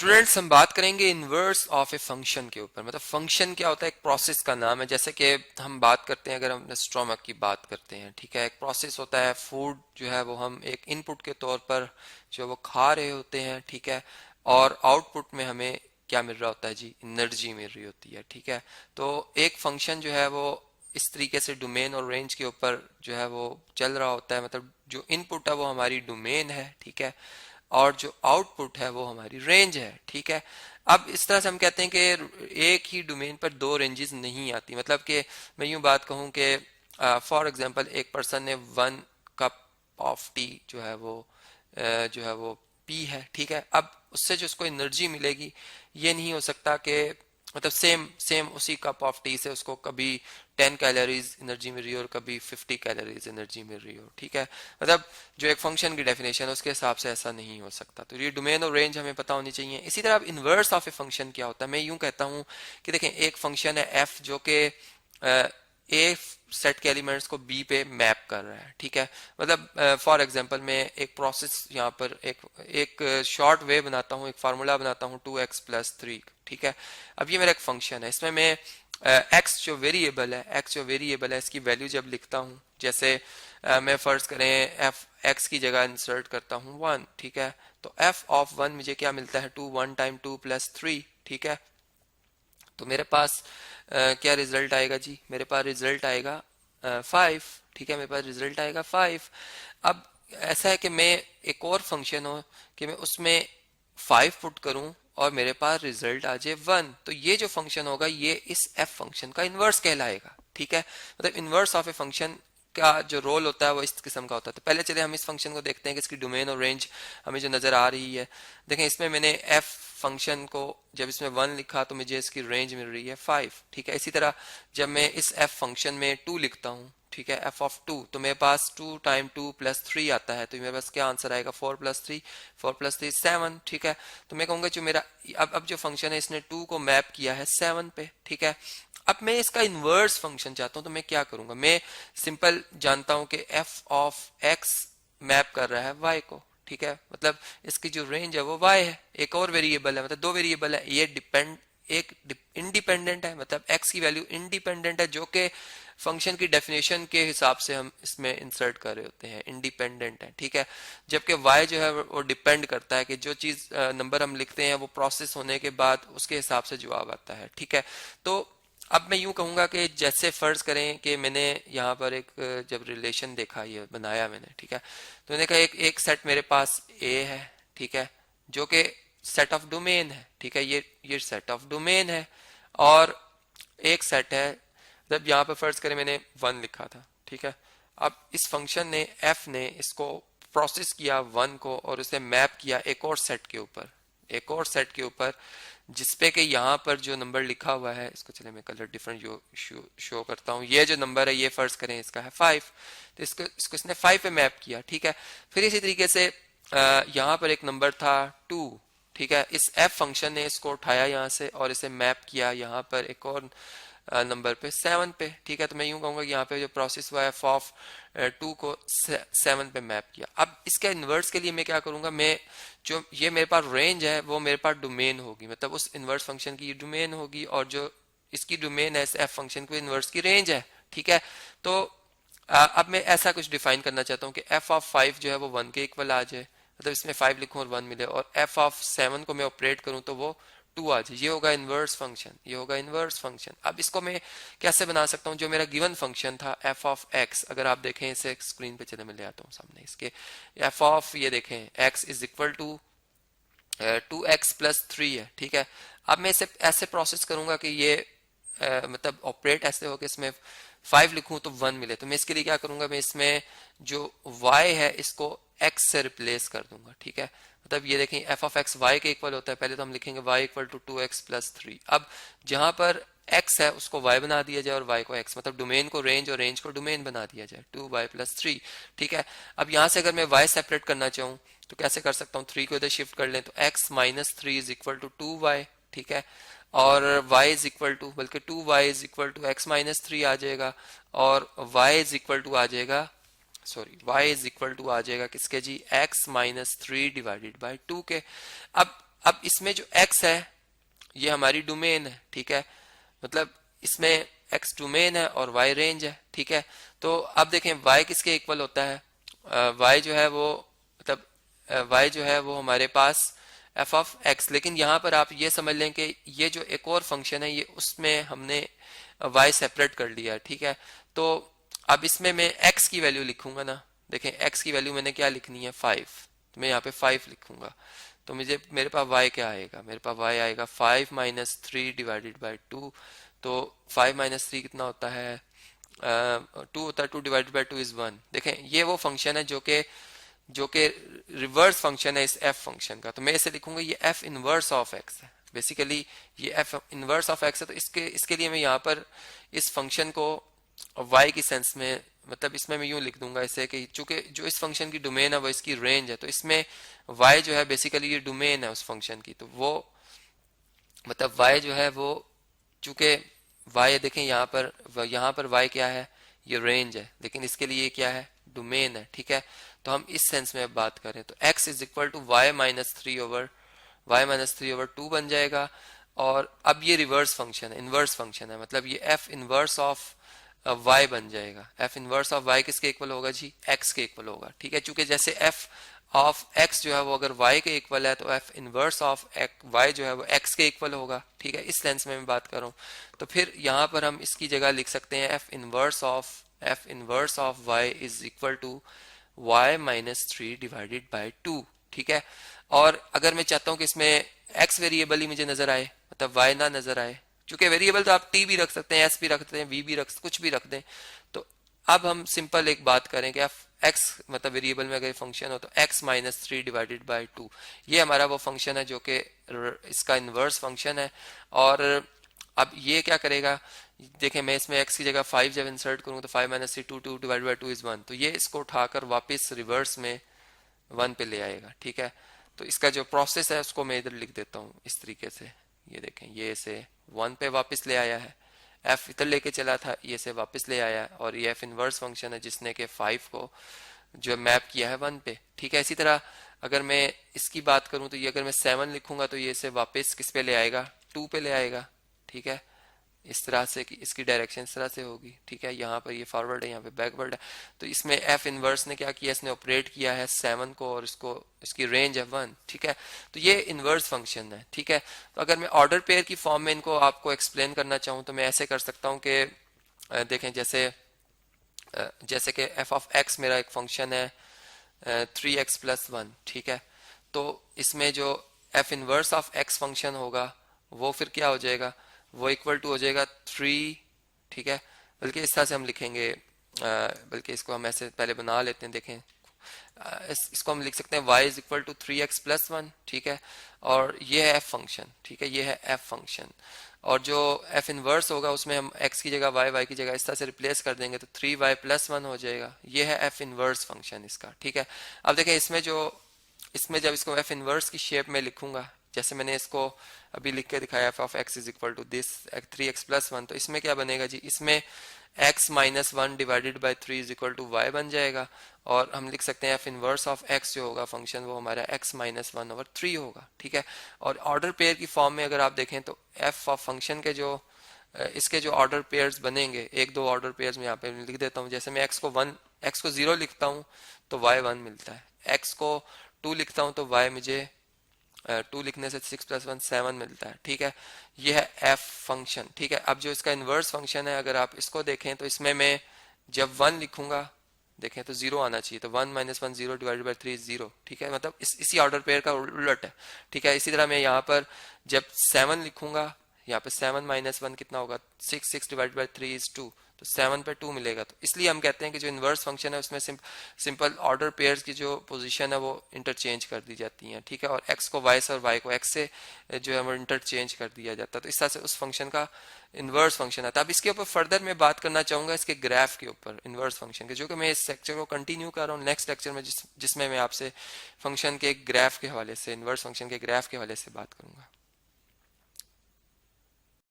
Students हम बात करेंगे इनवर्स ऑफ ए फंक्शन के ऊपर। मतलब फंक्शन क्या होता है, एक प्रोसेस का नाम है। जैसे कि हम बात करते हैं, अगर हम स्टोमक की बात करते हैं, ठीक है, एक प्रोसेस होता है। फूड जो है वो हम एक इनपुट के तौर पर जो वो खा रहे होते हैं, ठीक है, और आउटपुट में हमें क्या मिल रहा होता है जी, एनर्जी मिल रही होती है, ठीक है। तो एक फंक्शन जो है वो इस तरीके से डोमेन और रेंज के ऊपर जो है वो चल रहा होता है। मतलब जो इनपुट है वो हमारी डोमेन है, ठीक है, और जो आउटपुट है वो हमारी रेंज है, ठीक है। अब इस तरह से हम कहते हैं कि एक ही डोमेन पर दो रेंजेस नहीं आती। मतलब कि मैं यूं बात कहूं कि फॉर एग्जांपल एक पर्सन ने 1 कप ऑफ टी जो है वो जो है वो पी है, ठीक है। अब उससे जो उसको एनर्जी मिलेगी, ये नहीं हो सकता कि मतलब सेम सेम उसी कप ऑफ टी से उसको कभी 10 कैलोरीज एनर्जी मिल रही हो और कभी 50 कैलोरीज एनर्जी मिल रही हो, ठीक है। मतलब जो एक फंक्शन की डेफिनेशन है उसके हिसाब से ऐसा नहीं हो सकता। तो ये डोमेन और रेंज हमें पता होनी चाहिए। इसी तरह अब इनवर्स ऑफ ए फंक्शन क्या होता है, मैं यूं कहता हूं कि देखें एक फंक्शन है एफ जो कि ए सेट के एलिमेंट्स को बी पे मैप कर रहा है, ठीक है। मतलब फॉर एग्जांपल मैं एक प्रोसेस यहाँ पर एक शॉर्ट वे बनाता हूँ, एक फार्मूला बनाता हूँ 2x+3, ठीक है। अब ये मेरा एक फंक्शन है, इसमें मैं एक्स जो वेरिएबल है इसकी वैल्यू जब लिखता हूँ, जैसे मैं फर्ज करें एफ एक्स की जगह इंसर्ट करता हूँ 1, ठीक है। तो एफ ऑफ 1 मुझे क्या मिलता है, 2 1 टाइम 2+3, ठीक है। तो मेरे पास क्या रिजल्ट आएगा जी, मेरे पास रिजल्ट आएगा 5, ठीक है, मेरे पास रिजल्ट आएगा 5। अब ऐसा है कि मैं एक और फंक्शन हो कि मैं उसमें 5 पुट करूं और मेरे पास रिजल्ट आ जाए 1, तो ये जो फंक्शन होगा ये इस एफ फंक्शन का इनवर्स कहलाएगा, ठीक है। मतलब इनवर्स ऑफ ए फंक्शन का जो रोल होता है वो इस किस्म का होता है। तो पहले चले हम इस फंक्शन को देखते हैं कि इसकी डोमेन और रेंज हमें जो नजर आ रही है। देखें इसमें मैंने एफ फंक्शन को जब इसमें 1 लिखा तो मुझे इसकी रेंज मिल रही है 5, ठीक है। इसी तरह जब मैं इस एफ फंक्शन में 2 लिखता हूँ, ठीक है, एफ ऑफ 2, तो मेरे पास 2 टाइम 2+3 आता है, तो मेरे पास क्या आंसर आएगा, 4+3 7, ठीक है। तो मैं कहूंगा जो मेरा अब जो फंक्शन है इसने 2 को मैप किया है 7 पे, ठीक है। अब मैं इसका इनवर्स फंक्शन चाहता हूं, तो मैं क्या करूंगा, मैं सिंपल जानता हूं कि एफ ऑफ एक्स मैप कर रहा है वाई को, ठीक है। मतलब इसकी जो रेंज है वो वाई है, एक और वेरिएबल है, मतलब दो वेरिएबल है, ये एक इंडिपेंडेंट है, मतलब एक्स की वैल्यू इंडिपेंडेंट है, जो कि फंक्शन की डेफिनेशन के हिसाब से हम इसमें इंसर्ट कर रहे होते हैं, इंडिपेंडेंट है, ठीक है। जबकि y जो है वो डिपेंड करता है कि जो चीज नंबर हम लिखते हैं वो प्रोसेस होने के बाद उसके हिसाब से जवाब आता है, ठीक है। तो अब मैं यूं कहूंगा कि जैसे फर्ज करें कि मैंने यहाँ पर एक जब रिलेशन देखा, ये बनाया मैंने, ठीक है, तो मैंने कहा एक सेट मेरे पास ए है, ठीक है, जो कि सेट ऑफ डोमेन है, ठीक है, ये सेट ऑफ डोमेन है। और एक सेट है, जब यहाँ पर फर्ज करें मैंने 1 लिखा था, ठीक है। अब इस फंक्शन ने एफ ने इसको प्रोसेस किया 1 को और उसे मैप किया एक और सेट के ऊपर, एक और सेट के ऊपर, जिसपे कि यहाँ पर जो नंबर लिखा हुआ है, इसको चले मैं कलर डिफरेंट शो करता हूँ। ये जो नंबर है ये फर्ज करें इसका है 5, तो इसको इसने 5 पे मैप किया, ठीक है। फिर इसी तरीके से यहाँ पर एक नंबर था 2, ठीक है। इस एफ फंक्शन ने इसको उठाया यहाँ से और इसे मैप किया यहाँ पर एक और नंबर पे 7 पे, ठीक है। तो मैं यूं कहूंगा कि यहाँ पे जो प्रोसेस हुआ है एफ ऑफ 2 को 7 पे मैप किया। अब इसके इन्वर्स के लिए मैं क्या करूंगा, मैं जो ये मेरे पास रेंज है वो मेरे पास डोमेन होगी, मतलब उस इन्वर्स फंक्शन की डोमेन होगी, और जो इसकी डोमेन है इस एफ फंक्शन को इन्वर्स की रेंज है, ठीक है। तो अब मैं ऐसा कुछ डिफाइन करना चाहता हूँ कि एफ ऑफ 5 जो है वो 1 के इक्वल आ जाए, मतलब इसमें 5 लिखूं और 1 मिले, और एफ ऑफ 7 को मैं ऑपरेट करूं तो वो 2 आ जाए। ये होगा इनवर्स फंक्शन, ये होगा इनवर्स फंक्शन। अब इसको मैं कैसे बना सकता हूँ, जो मेरा गिवन फंक्शन था एफ ऑफ एक्स, अगर आप देखें इसे स्क्रीन पे, चले मैं ले आता हूँ सामने इसके, एफ ऑफ ये देखें x is equal to 2x+3 है, ठीक है। अब मैं इसे ऐसे प्रोसेस करूंगा कि ये मतलब ऑपरेट ऐसे हो कि इसमें 5 लिखूं तो 1 मिले। तो मैं इसके लिए क्या करूंगा, मैं इसमें जो y है इसको x से रिप्लेस कर दूंगा, ठीक है। मतलब ये देखें एफ ऑफ एक्स वाई के इक्वल होता है, पहले तो हम लिखेंगे y इक्वल टू 2x+3। अब जहां पर x है उसको y बना दिया जाए और y को x, मतलब डोमेन को रेंज और रेंज को डोमेन बना दिया जाए, 2y+3, ठीक है। अब यहां से अगर मैं y सेपरेट करना चाहूँ तो कैसे कर सकता हूँ, 3 को इधर शिफ्ट कर लें तो x-3 is equal to 2y, ठीक है। और y इज इक्वल टू, बल्कि 2y is equal to x-3 आ जाएगा, और y इज इक्वल टू आ जाएगा, sorry y is equal to आ जाएगा किसके जी, x-3 डिवाइडेड बाय 2 के। अब अब इसमें जो x है ये हमारी डोमेन है, ठीक है, मतलब इसमें x डोमेन है और y रेंज है, ठीक है। तो अब देखें y किसके इक्वल होता है, y जो है वो मतलब y जो है वो हमारे पास f ऑफ x, लेकिन यहाँ पर आप ये समझ लें कि ये जो एक और फंक्शन है ये उसमें हमने y सेपरेट कर लिया, ठीक है। तो अब इसमें मैं x की वैल्यू लिखूंगा ना, देखें x की वैल्यू मैंने क्या लिखनी है 5, तो मैं यहाँ पे 5 लिखूंगा। तो मेरे पास y क्या आएगा, मेरे पास y आएगा 5 माइनस 3 डिवाइडेड बाई 2। तो 5 माइनस 3 कितना होता है, 2 होता है, 2 डिवाइडेड बाई 2 इज 1। देखें ये वो फंक्शन है जो कि रिवर्स फंक्शन है इस f फंक्शन का। तो मैं इसे लिखूंगा ये f इनवर्स ऑफ x है, बेसिकली ये f इनवर्स ऑफ x है। तो इसके लिए मैं यहाँ पर इस फंक्शन को y की सेंस में, मतलब इसमें मैं यूं लिख दूंगा इसे कि चूंकि जो इस फंक्शन की डोमेन है वो इसकी रेंज है, तो इसमें y जो है बेसिकली ये डोमेन है उस फंक्शन की। तो वो मतलब y जो है वो चूंकि y देखें यहाँ पर y क्या है, ये रेंज है, लेकिन इसके लिए क्या है, डोमेन है, ठीक है। तो हम इस सेंस में अब बात करें तो x is equal to y minus 3 over 2 बन जाएगा। और अब ये रिवर्स फंक्शन है, इनवर्स फंक्शन है, मतलब ये f इनवर्स ऑफ y बन जाएगा। f इनवर्स ऑफ y किसके इक्वल होगा जी, x के इक्वल होगा, ठीक है। चूंकि जैसे f ऑफ x जो है वो अगर y के इक्वल है तो f इनवर्स ऑफ y जो है वो x के इक्वल होगा, ठीक है। इस सेंस में मैं बात कर रहा हूँ। तो फिर यहाँ पर हम इसकी जगह लिख सकते हैं f inverse of y is equal to y minus 3 divided by 2, ठीक है। और अगर मैं चाहता हूँ कि इसमें x वेरिएबल ही मुझे नजर आए, मतलब y ना नजर आए, क्योंकि वेरिएबल तो आप t भी रख सकते हैं, s भी रख सकते हैं, v भी रख, कुछ भी रख दें। तो अब हम सिंपल एक बात करें कि x मतलब वेरिएबल में अगर फंक्शन हो तो x माइनस 3 डिवाइडेड बाई 2, ये हमारा वो फंक्शन है जो कि इसका इनवर्स फंक्शन है। और अब ये क्या करेगा, देखें मैं इसमें x की जगह 5 जब इंसर्ट करूँ तो 5 माइनस 3 2 डिवाइडेड बाई 2 इज 1, तो ये इसको उठाकर वापस रिवर्स में 1 पे ले आएगा, ठीक है। तो इसका जो प्रोसेस है उसको मैं इधर लिख देता हूँ इस तरीके से, ये देखें ये इसे 1 पे वापस ले आया है, f इधर लेके चला था, ये से वापस ले आया, और ये f इनवर्स फंक्शन है जिसने के 5 को जो मैप किया है 1 पे, ठीक है। इसी तरह अगर मैं इसकी बात करूं तो ये अगर मैं 7 लिखूंगा तो ये इसे वापस किस पे ले आएगा, 2 पे ले आएगा, ठीक है। इस तरह से कि इसकी डायरेक्शन इस तरह से होगी, ठीक है। यहाँ पर ये फॉरवर्ड है, यहाँ पे बैकवर्ड है। तो इसमें f इनवर्स ने क्या किया, इसने ऑपरेट किया है 7 को और इसको, इसकी रेंज है 1, ठीक है। तो ये इनवर्स फंक्शन है, ठीक है। तो अगर मैं ऑर्डर पेयर की फॉर्म में इनको आपको एक्सप्लेन करना चाहूँ तो मैं ऐसे कर सकता हूँ कि देखें जैसे कि f ऑफ x मेरा एक फंक्शन है 3x प्लस 1, ठीक है। तो इसमें जो f inverse of x function होगा वो फिर क्या हो जाएगा, वो इक्वल टू हो जाएगा 3, ठीक है। बल्कि इस तरह से हम लिखेंगे, बल्कि इसको हम ऐसे पहले बना लेते हैं, देखें इसको हम लिख सकते हैं y is equal to 3x plus 1, ठीक है। और ये है f फंक्शन, ठीक है, ये है f फंक्शन। और जो f इनवर्स होगा उसमें हम x की जगह y की जगह इस तरह से रिप्लेस कर देंगे तो 3y प्लस 1 हो जाएगा। ये है f इनवर्स फंक्शन इसका, ठीक है। अब देखें इसमें जब इसको f इनवर्स की शेप में लिखूंगा, जैसे मैंने इसको अभी लिख के दिखाया f of x is equal to this 3x plus 1, तो इसमें क्या बनेगा जी, इसमें x minus 1 divided by 3 is equal to y बन जाएगा। और हम लिख सकते हैं f इनवर्स ऑफ x जो होगा फंक्शन वो हमारा x माइनस 1 ओवर 3 होगा, ठीक है। और ऑर्डर पेयर की फॉर्म में अगर आप देखें तो f ऑफ फंक्शन के जो इसके जो ऑर्डर पेयर्स बनेंगे, एक दो ऑर्डर पेयर्स में यहाँ पे लिख देता हूँ। जैसे मैं x को 0 लिखता हूँ तो y 1 मिलता है, x को 2 लिखता हूँ तो y मुझे 2 लिखने से 6 प्लस 1 7 मिलता है, ठीक है। ये है f फंक्शन, ठीक है। अब जो इसका इनवर्स फंक्शन है अगर आप इसको देखें तो इसमें मैं जब 1 लिखूंगा, देखें तो 0 आना चाहिए, तो 1 माइनस 1 0 डिवाइडेड बाई 3 0, ठीक है। मतलब इसी ऑर्डर पेयर का उलट है, ठीक है। इसी तरह मैं यहाँ पर जब 7 लिखूंगा, यहाँ पे 7 माइनस 1 कितना होगा, 6 डिवाइडेड बाई 3 इज 2, तो 7 पे 2 मिलेगा। तो इसलिए हम कहते हैं कि जो इनवर्स फंक्शन है उसमें सिंपल ऑर्डर पेयर्स की जो पोजीशन है वो इंटरचेंज कर दी जाती है, ठीक है। और x को y से और y को x से जो है वो इंटरचेंज कर दिया जाता है। तो इस तरह से उस फंक्शन का इनवर्स फंक्शन आता है। अब इसके ऊपर फर्दर मैं बात करना चाहूंगा इसके ग्राफ के ऊपर, इनवर्स फंक्शन के, जो कि मैं इस लेक्चर को कंटिन्यू कर रहा हूँ नेक्स्ट लेक्चर में जिसमें मैं आपसे फंक्शन के ग्राफ के हवाले से, इनवर्स फंक्शन के ग्राफ के हवाले से बात करूंगा।